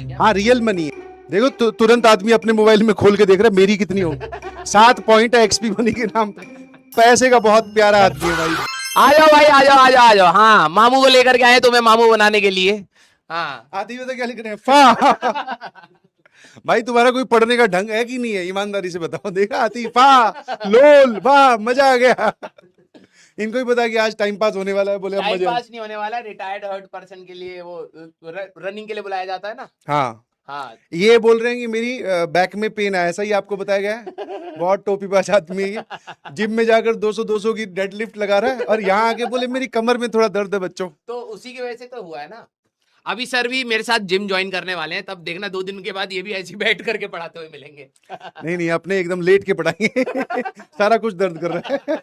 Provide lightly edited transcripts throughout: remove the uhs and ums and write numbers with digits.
है क्या? हाँ रियल मनी है। देखो तुरंत आदमी अपने मोबाइल में खोल के देख रहा है मेरी कितनी हो। 7 पॉइंट है एक्सपी मनी के नाम पे। पैसे का बहुत प्यारा आदमी है भाई। आ जाओ भाई, आ जाओ आ जाओ आ जाओ। हाँ, मामू को लेकर के आए तुम्हें मामू बनाने के लिए। हाँ आदमी बता क्या लिख रहे हैं, फा। भाई तुम्हारा कोई पढ़ने का ढंग है कि नहीं है, ईमानदारी से बताओ। देखा आती फा लोल वाह मजा आ गया। इनको ही पता कि आज टाइम पास होने वाला है, बोले अब टाइम मजा। पास नहीं होने वाला, रिटायर्ड हर्ट पर्सन के लिए वो रनिंग के लिए बुलाया जाता है ना। हाँ हाँ ये बोल रहे हैं कि मेरी बैक में पेन है, ऐसा ही आपको बताया गया है। बहुत टोपीबाज आदमी है ये। जिम में जाकर 200 की डेडलिफ्ट लगा रहा है और यहाँ आके बोले मेरी कमर में थोड़ा दर्द है बच्चों। तो उसी की वजह से तो हुआ है ना। अभी सर भी मेरे साथ जिम ज्वाइन करने वाले हैं, तब देखना 2 दिन के बाद ये भी ऐसी बैठ करके पढ़ाते हुए मिलेंगे। नहीं नहीं अपने एकदम लेट के पढ़ाएंगे। सारा कुछ दर्द कर रहा है।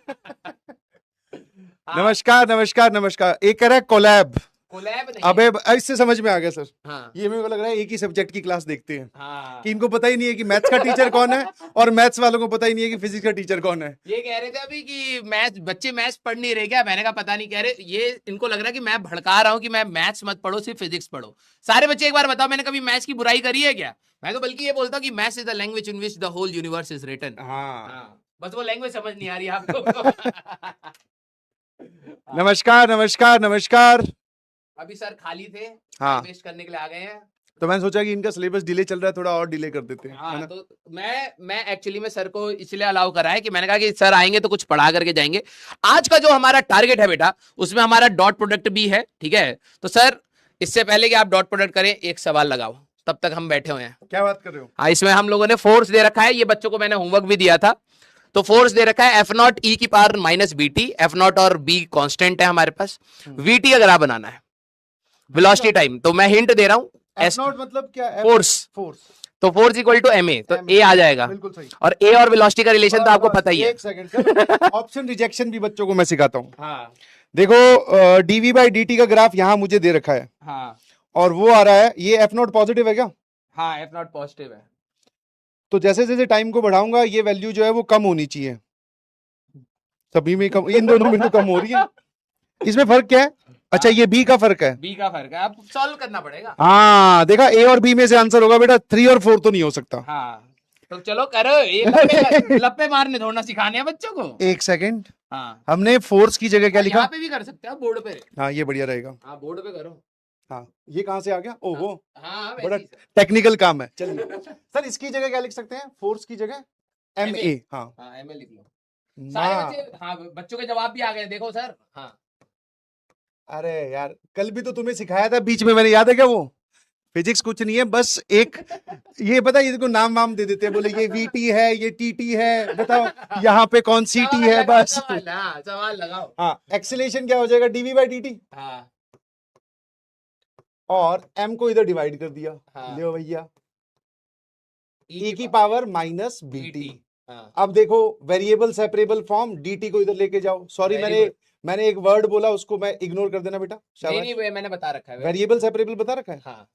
नमस्कार नमस्कार नमस्कार। एक कह रहा है कोलैब। कोलैब नहीं। अबे इससे समझ में आ गया सर। हाँ ये मेरे को लग रहा है एक ही सब्जेक्ट की क्लास देखते हैं। हाँ। कि इनको पता ही नहीं है कि मैथ्स का टीचर कौन है और मैथ्स वालों को पता ही नहीं है कि फिजिक्स का टीचर कौन है। ये कह रहे थे अभी कि मैथ्स बच्चे मैथ्स पढ़ नहीं रहे क्या? मैंने कहा पता नहीं, कह रहे ये इनको लग रहा है कि मैं भड़का रहा हूँ कि मैं मैथ्स मत पढ़ो, सिर्फ फिजिक्स पढ़ो। सारे बच्चे एक बार बताओ, मैंने कभी मैथ्स की बुराई करी है क्या? मैं तो बल्कि ये बोलता हूँ कि maths is the language in which the whole universe is written. हाँ बस वो लैंग्वेज समझ नहीं आ रही आपको। नमस्कार नमस्कार नमस्कार। अभी सर खाली थे, हाँ वेस्ट करने के लिए आ गए हैं। तो मैंने सोचा कि इनका सिलेबस डिले चल रहा है, थोड़ा और डिले कर देते हैं। है हाँ ना? तो मैं एक्चुअली में सर को इसलिए अलाउ करा है कि मैंने कहा कि सर आएंगे तो कुछ पढ़ा करके जाएंगे। आज का जो हमारा टारगेट है बेटा, उसमें हमारा डॉट प्रोडक्ट भी है, ठीक है? तो सर इससे पहले कि आप डॉट प्रोडक्ट करें, एक सवाल लगाओ, तब तक हम बैठे हुए हैं। क्या बात कर रहे हो? हाँ, इसमें हम लोगों ने फोर्स दे रखा है, ये बच्चों को मैंने होमवर्क भी दिया था। तो फोर्स दे रखा है F0 e की पावर माइनस BT। F0 और B कांस्टेंट है हमारे पास। VT अगर आप बनाना है, वेलोसिटी टाइम, तो मैं हिंट दे रहा हूं। F0 मतलब क्या? फोर्स। तो फोर्स इक्वल टू MA, तो A आ जाएगा। बिल्कुल सही। और A और वेलोसिटी का रिलेशन तो आपको पता ही है। एक सेकंड ऑप्शन रिजेक्शन भी बच्चों को मैं सिखाता हूँ। हाँ देखो dv/dt का ग्राफ यहाँ मुझे दे रखा है। हाँ और वो आ रहा है, ये F0 पॉजिटिव है क्या? हाँ, F0 पॉजिटिव है। तो जैसे जैसे टाइम को बढ़ाऊंगा ये वैल्यू जो है वो कम होनी चाहिए। सभी में कम, इन दोनों में तो कम हो रही है। इसमें फर्क क्या है? अच्छा ये बी का फर्क है। B का फर्क है, आप सॉल्व करना पड़ेगा। हाँ देखा, ए और बी में से आंसर होगा बेटा, 3 और 4 तो नहीं हो सकता। हाँ तो चलो करो, ये लप्पे मारने थोड़ा सिखाने हैं बच्चों को। एक सेकंड, हाँ हमने फोर्स की जगह क्या लिखा? यहाँ पे भी कर सकते हो बोर्ड पे। हाँ ये बढ़िया रहेगा। हाँ बोर्ड पे करो। हाँ ये कहाँ से आ गया? ओहो हाँ बड़ा वैसे ही सर। टेक्निकल काम है। चलिए सर इसकी जगह क्या लिख सकते हैं? फोर्स की जगह MA। हाँ हाँ MA लिख लो। सारे माँ। बच्चे, हाँ बच्चों के जवाब भी आ गए, देखो सर। हाँ अरे यार कल भी तो तुम्हें सिखाया था बीच में, मैंने, याद है क्या वो? फिजिक्स कुछ नहीं है, बस एक ये पता है, इसको नाम वाम दे देते हैं, बोले ये VT है, ये TT है, बताओ यहाँ पे कौन CT है, बस। सवाल लगाओ। हाँ एक्सीलरेशन क्या हो जाएगा? dv/dt। हाँ और m को इधर डिवाइड कर दिया। हाँ। लियो भैया, E e की पावर माइनस BT। हाँ अब देखो वेरिएबल सेपरेबल फॉर्म, DT को इधर लेके जाओ। सॉरी Very मैंने एक वर्ड बोला, उसको मैं इग्नोर कर देना बेटा। नहीं शाबाश। नहीं, वो मैंने बता रखा है। वेरिएबल सेपरेबल बता रखा है। हाँ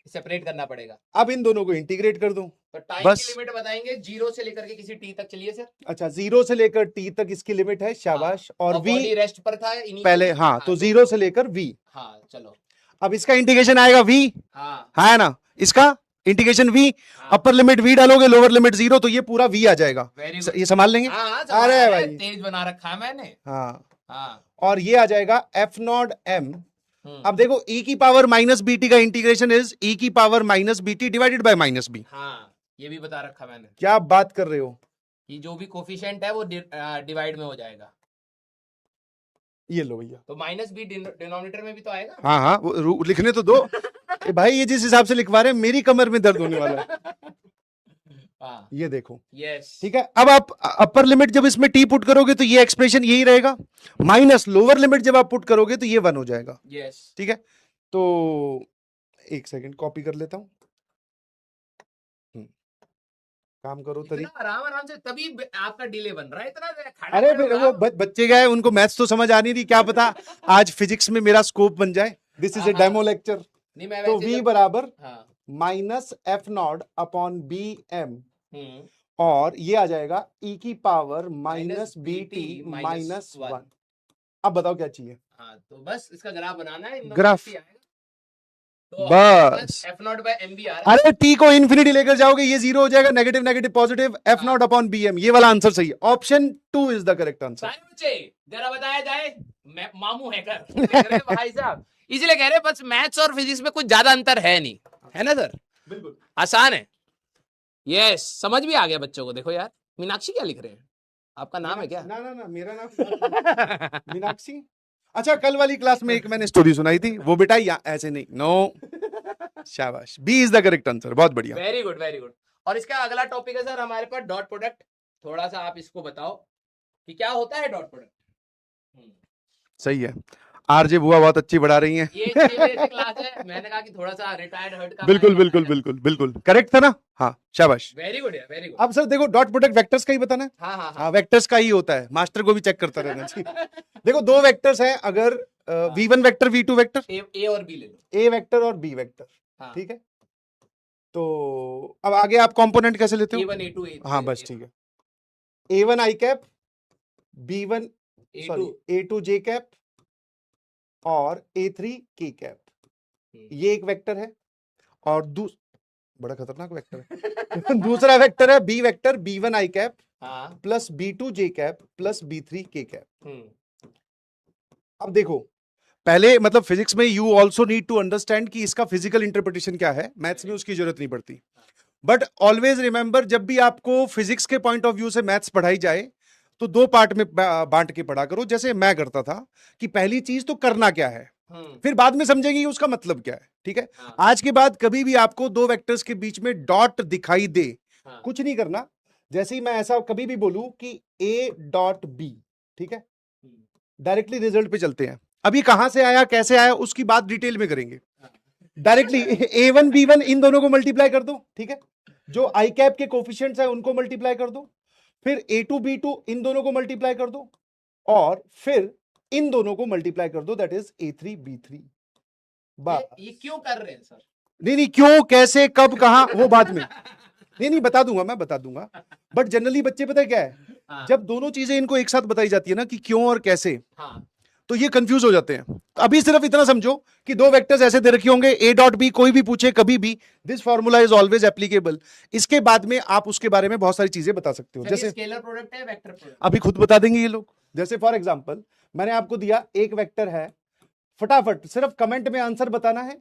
सेपरेट करना पड़ेगा। अब इन दोनों को इंटीग्रेट कर दूं। तो टाइम बस। की लिमिट बताएंगे 0 से लेकर के किसी T तक, चलिए सर। अच्छा 0 से लेकर T तक इसकी लिमिट है, शाबाश। और V बॉडी रेस्ट पर था पहले, हाँ तो 0 से लेकर V। हाँ चलो। अब इसका इंटीग्रेशन आएगा V। हाँ है ना? इसका integration V। Upper limit V डालोगे, लोअर लिमिट 0, तो ये पूरा V आ जाएगा। ये संभाल लेंगे। हाँ, अरे भाई तेज बना रखा है मैंने। हाँ। हाँ और ये आ जाएगा F0 M। अब देखो e की पावर माइनस BT का इंटीग्रेशन इज e की power minus BT divided by minus B। हाँ ये भी बता रखा मैंने क्या बात कर रहे हो? कि जो भी कोफिशिएंट है वो डिवाइड में हो जाएगा। ये लो भैया, तो माइनस B डिनोमिनेटर में भी तो आएगा। हाँ हाँ वो लिखने तो दो। भाई ये जिस हिसाब से लिखवा रहे हैं मेरी कमर में दर्द होने वाला है। हाँ ये देखो, यस ठीक है। अब आप अपर लिमिट जब इसमें T पुट करोगे तो ये एक्सप्रेशन यही रहेगा, माइनस लोअर लिमिट जब आप पुट करोगे तो ये 1 हो जाएगा। यस ठीक है, तो एक सेकंड कॉपी कर लेता हूं। काम करो तरी। आराम आराम से, तभी आपका डिले बन रहा है इतना खड़ा। अरे फिर वो बच्चे गए, उनको मैथ्स तो समझ आ नहीं रही, क्या पता आज फिजिक्स में मेरा स्कोप बन जाए। This is a demo lecture. तो V बराबर माइनस F0 अपॉन BM, और ये आ जाएगा e की पावर माइनस BT माइनस 1। अब बताओ क्या चाहिए? हाँ तो बस इसका ग्राफ बनाना है। ग्राफ तो बस F naught by M B आ रहा है। अरे टी को इन्फिनिटी लेकर जाओगे ये जीरो हो जाएगा, negative negative positive, F not upon B M, ये वाला आंसर सही है। Option 2 is the correct answer. सारे बच्चे जरा बताया जाए, मैं मामू है कर देख रहे हैं भाई साहब, इसलिए कह रहे हैं बस मैथ्स और फिजिक्स में कुछ ज्यादा अंतर है नहीं, है ना सर? बिल्कुल आसान है। यस, समझ भी आ गया बच्चों को। देखो यार, मीनाक्षी क्या लिख रहे हैं? आपका नाम है क्या? ना ना ना, मेरा नाम मीनाक्षी। अच्छा, कल वाली क्लास में एक मैंने स्टोरी सुनाई थी, वो बेटा ऐसे नहीं, नो। शाबाश, B is the correct answer, बहुत बढ़िया। Very good very good. और इसका अगला टॉपिक है सर हमारे पास डॉट प्रोडक्ट। थोड़ा सा आप इसको बताओ कि क्या होता है डॉट प्रोडक्ट। सही है, आरजे बुआ बहुत अच्छी पढ़ा रही हैं। ये 6 बजे से क्लास है, मैंने कहा कि थोड़ा सा रिटायर्ड हर्ट का। बिल्कुल बिल्कुल बिल्कुल बिल्कुल करेक्ट था ना? हाँ शाबाश। वेरी गुड है, वेरी गुड। अब सर देखो, डॉट प्रोडक्ट वेक्टर्स का ही बताना है। हाँ हाँ हाँ, वेक्टर्स का ही होता है, मास्टर को भी चेक करता रहना चाहिए। देखो, दो वेक्टर्स हैं, अगर v1 वेक्टर v2 वेक्टर, ए और बी ले लो, a वेक्टर और b वेक्टर, हाँ। ठीक है। तो अब आगे आप कंपोनेंट कैसे लेते हो? A1 A2 A3 हाँ बस ठीक है, a1 i cap, b1 a2 j cap और a3 k कैप, ये एक वेक्टर है। और बड़ा खतरनाक वेक्टर है। दूसरा वेक्टर है b vector b1 i cap plus b2 j cap plus b3 k cap. अब देखो, पहले मतलब फिजिक्स में you also need to understand कि इसका फिजिकल इंटरप्रिटेशन क्या है, मैथ्स में उसकी जरूरत नहीं पड़ती। बट ऑलवेज रिमेंबर, जब भी आपको फिजिक्स के पॉइंट ऑफ व्यू से मैथ्स पढ़ाई जाए तो दो पार्ट में बांट के पढ़ा करो, जैसे मैं करता था कि पहली चीज तो करना क्या है, फिर बाद में समझेंगे कि उसका मतलब क्या है, ठीक है। आज के बाद कभी भी आपको दो वेक्टर्स के बीच में डॉट दिखाई दे, कुछ नहीं करना, जैसे ही मैं ऐसा कभी भी बोलूं कि a डॉट b, ठीक है, डायरेक्टली रिजल्ट पे चलते हैं। अभी कहां से आया कैसे आया उसकी बात डिटेल में करेंगे, डायरेक्टली a1 b1 इन दोनों को मल्टीप्लाई कर दो, ठीक है, जो i कैप के कोफिशिएंट्स है उनको मल्टीप्लाई कर दो, फिर a2 b2 इन दोनों को मल्टीप्लाई कर दो, और फिर इन दोनों को मल्टीप्लाई कर दो, दैट इज a3 b3। ये क्यों कर रहे हैं सर? नहीं, क्यों कैसे कब कहां वो बाद में, नहीं बता दूंगा, मैं बता दूंगा। बट जनरली बच्चे पता है क्या है, जब दोनों चीजें इनको एक साथ बताई जाती है ना कि क्यों और कैसे, तो ये कंफ्यूज हो जाते हैं। अभी सिर्फ इतना समझो कि दो वेक्टर्स ऐसे दे रखे होंगे, a डॉट बी, कोई भी पूछे कभी भी, this formula is always applicable. इसके बाद में आप उसके बारे में बहुत सारी चीजें बता सकते हो, जैसे स्केलर प्रोडक्ट है, वेक्टर प्रोडक्ट, अभी खुद बता देंगे ये लोग। जैसे फॉर एग्जांपल मैंने आपको दिया एक वेक्टर है, फटाफट सिर्फ कमेंट में आंसर बताना है,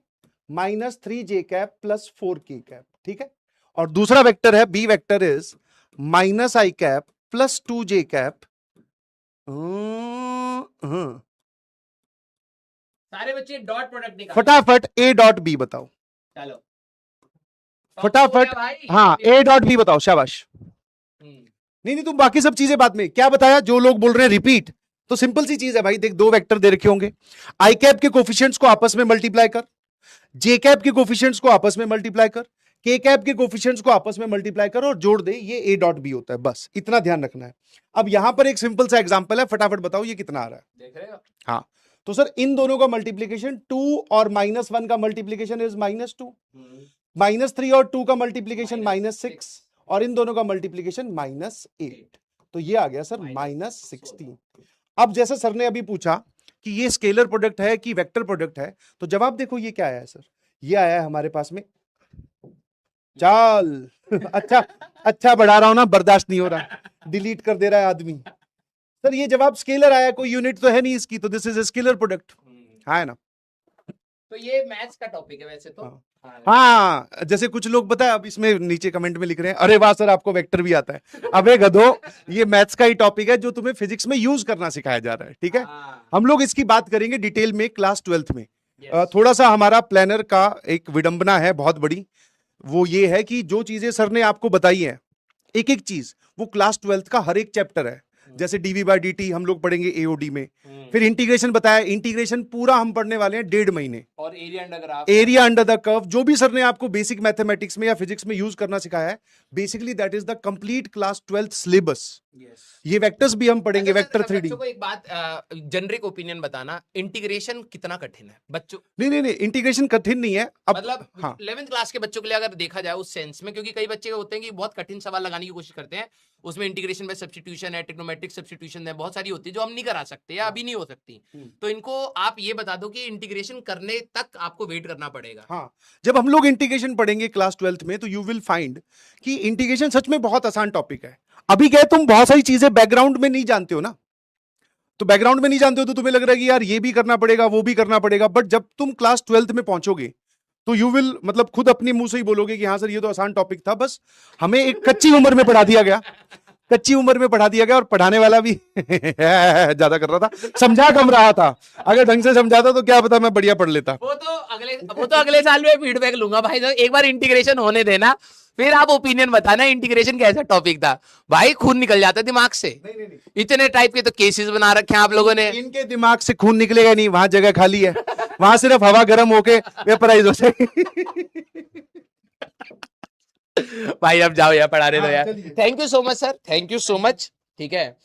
-3j cap plus 4k cap, ठीक है। और दूसरा वेक्टर है b vector is -i cap plus 2j cap. सारे बच्चे डॉट प्रोडक्ट निकाल, फटाफट a डॉट b बताओ, चलो फटाफट। हाँ, a डॉट b बताओ, शाबाश। नहीं तुम बाकी सब चीजें बाद में, क्या बताया, जो लोग बोल रहे हैं रिपीट, तो सिंपल सी चीज है भाई, देख दो वेक्टर दे रखे होंगे, आई कैप के कोफिशिएंट्स को आपस में मल्टीप्लाई कर, जे कैप के कोफिशिएंट्स को आपस में मल्टीप्लाई कर, के कैप के कोफिशिएंट्स को आपस में मल्टीप्लाई कर और जोड़ दे, ये a डॉट b होता है, बस इतना ध्यान रखना है। अब यहां पर एक सिंपल सा एग्जांपल है, फटाफट बताओ ये कितना आ रहा है, देख रहे हो? हाँ, तो सर इन दोनों का मल्टीप्लीकेशन 2 और -1 का मल्टीप्लीकेशन इज -2, -3 और 2 का मल्टीप्लीकेशन -6, और इन दोनों का मल्टीप्लीकेशन -8, तो ये आ गया सर -16। अब जैसे सर ने अभी पूछा कि ये स्केलर प्रोडक्ट है कि वेक्टर प्रोडक्ट है, तो जवाब देखो ये क्या आया है सर, ये आया है हमारे पास में, चाल अच्छा बढ़ा रहा हूं ना, बर्दाश्त नहीं हो रहा, डिलीट कर दे रहा है आदमी। सर ये जवाब स्केलर आया, कोई यूनिट तो है नहीं इसकी, तो this is a scalar product, है ना। तो ये मैथ्स का टॉपिक है वैसे तो। हाँ, जैसे कुछ लोग पता है अब इसमें नीचे कमेंट में लिख रहे हैं, अरे वाह सर आपको वेक्टर भी आता है। अबे गधो, ये मैथ्स का ही टॉपिक है जो तुम्हें फिजिक्स में यूज करना सिखाया जा रहा है, ठीक है। हम लोग इसकी बात करेंगे डिटेल में क्लास 12th में। थोड़ा सा हमारा प्लानर का एक विडंबना है बहुत बड़ी, वो ये है कि जो चीजें सर ने आपको बताई है, एक एक चीज वो क्लास 12th का हर एक चैप्टर है। जैसे dv/dt हम लोग पढ़ेंगे एओडी में, फिर इंटीग्रेशन बताया, इंटीग्रेशन पूरा हम पढ़ने वाले हैं 1.5 महीने, और एरिया अंडर द कर्व, जो भी सर ने आपको बेसिक मैथमेटिक्स में या फिजिक्स में यूज करना सिखाया है, basically that is the complete class 12th syllabus. ये वेक्टर्स भी हम पढ़ेंगे, वेक्टर 3D। बच्चों को एक बात जेनरिक ओपिनियन बताना, इंटीग्रेशन कितना कठिन है बच्चों? नहीं इंटीग्रेशन कठिन नहीं है, अब मतलब 11th क्लास के बच्चों के लिए अगर देखा जाए उस सेंस में, क्योंकि कई बच्चे होते हैं कि बहुत कठिन सवाल लगाने की कोशिश करते हैं, उसमें इंटीग्रेशन बाय सब्स्टिट्यूशन है, ट्रिग्नोमेट्रिक सब्स्टिट्यूशन है, बहुत सारी होती है जो हम नहीं करा सकते या अभी नहीं हो सकती। तो इनको आप ये बता दो कि इंटीग्रेशन करने तक आपको वेट करना पड़ेगा। हाँ, जब हम लोग इंटीग्रेशन पढ़ेंगे क्लास 12th में तो यू विल फाइंड कि इंटीग्रेशन सच में बहुत आसान टॉपिक है। अभी क्या है, तुम बहुत सारी चीजें बैकग्राउंड में नहीं जानते हो ना, तो बैकग्राउंड में नहीं जानते हो तो तुम्हें लग रहा है कि यार ये भी करना पड़ेगा वो भी करना पड़ेगा, बट जब तुम क्लास 12th में पहुंचोगे तो यू विल मतलब खुद अपनी मुंह से ही बोलोगे कि हाँ सर ये तो आसान टॉपिक था, बस हमें एक कच्ची उम्र में पढ़ा दिया गया, कच्ची उम्र में पढ़ा दिया गया, और पढ़ाने वाला भी ज्यादा कर रहा था, समझा कम रहा था। अगर ढंग से समझाता तो क्या पता मैं बढ़िया पढ़ लेता। वो तो अगले साल में फीडबैक लूंगा भाई, एक बार इंटीग्रेशन होने देना, फिर आप ओपिनियन बताना इंटीग्रेशन कैसा टॉपिक था। भाई खून निकल जाता है दिमाग से। नहीं। इतने टाइप के तो केसेस बना रखे हैं आप लोगों ने। इनके दिमाग से खून निकलेगा नहीं, वहां जगह खाली है, वहां सिर्फ हवा गर्म होके वेपराइज हो जाएगी। भाई अब जाओ यार, पढ़ाने दो यार। Thank you so much sir, thank you so much. ठीक है,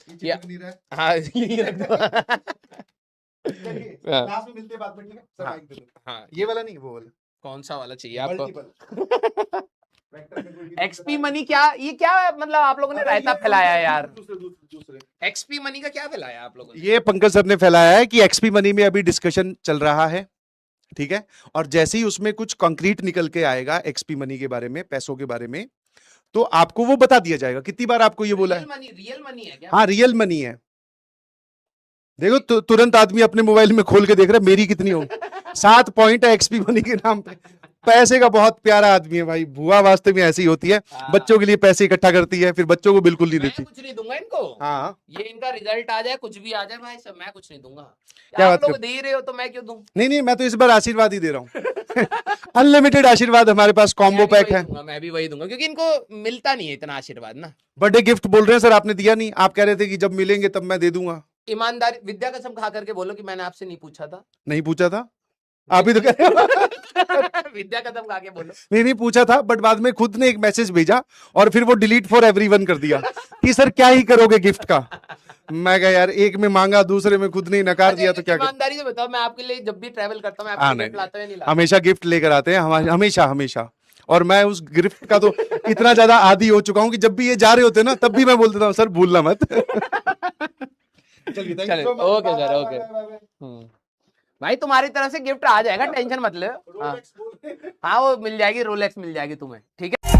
हाँ यही रख दो। क्लास में मिलते बाद में, ठीक है? हाँ, ये वाला नहीं, वो वाला। कौन सा वाला चाहिए आपको? एक्सपी मनी क्या, ये क्या मतलब आप लोगों ने रायता फैलाया है यार? दूसरे एक्सपी मनी का क्या फैलाया आप लोगों ने? ये पंकज सर ने फैलाया है कि एक्सपी मनी में अभी डिस्कशन चल रहा है, ठीक है, और जैसे ही उसमें कुछ कंक्रीट निकल के आएगा एक्सपी मनी के बारे में, पैसों के बारे में, तो आपको वो बता दिया जाएगा। कितनी बार आपको ये बोला है? रियल मनी है क्या? हाँ रियल मनी है। देखो तुरंत आदमी अपने मोबाइल में खोल के देख रहा है मेरी कितनी हो। 7 पॉइंट है एक्सपी मनी के नाम पे। पैसे का बहुत प्यारा आदमी है भाई, बुआ वास्ते में ऐसी होती है, बच्चों के लिए पैसे इकट्ठा करती है, फिर बच्चों को बिल्कुल नहीं देती। कुछ नहीं दूंगा इनको। हाँ, ये इनका रिजल्ट आ जाए, कुछ भी आ जाए भाई, सब मैं कुछ नहीं दूंगा। क्या आप लोग दे रहे हो तो मैं क्यों दूं? नहीं, मैं तो इस बार आशीर्वाद ही दे रहा हूँ। अनलिमिटेड आशीर्वाद हमारे पास, कॉम्बो पैक है। मैं भी वही दूंगा क्योंकि इनको मिलता नहीं है इतना आशीर्वाद ना। बर्थडे गिफ्ट बोल रहे हैं सर, आपने दिया नहीं, आप कह रहे थे कि जब मिलेंगे तब मैं दे दूंगा। ईमानदारी विद्या कसम खा करके बोलो कि मैंने आपसे नहीं पूछा था। नहीं पूछा था, आप ही तो कह रहे हो। विद्या कसम खा के बोलो। नहीं पूछा था, बट बाद में खुद ने एक मैसेज भेजा और फिर वो डिलीट फॉर एवरीवन कर दिया कि सर क्या ही करोगे गिफ्ट का। मैं कहा यार, एक में मांगा दूसरे में खुद ने नकार दिया, तो क्या ईमानदारी से बताओ, मैं आपके लिए जब भी ट्रैवल करता हूँ मैं आपके गिफ्ट लाता हूं, नहीं लाता? हमेशा गिफ्ट लेकर आते हैं, हमेशा। और मैं उस गिफ्ट का तो इतना ज्यादा आदी हो चुका हूँ कि जब भी ये जा रहे होते हैं ना, तब भी मैं बोल देता हूँ सर भूलना मत। चलिए ओके सर, ओके। भाई तुम्हारी तरफ से गिफ्ट आ जाएगा, टेंशन मत लो। हाँ वो मिल जाएगी, रोलेक्स मिल जाएगी तुम्हें, ठीक है।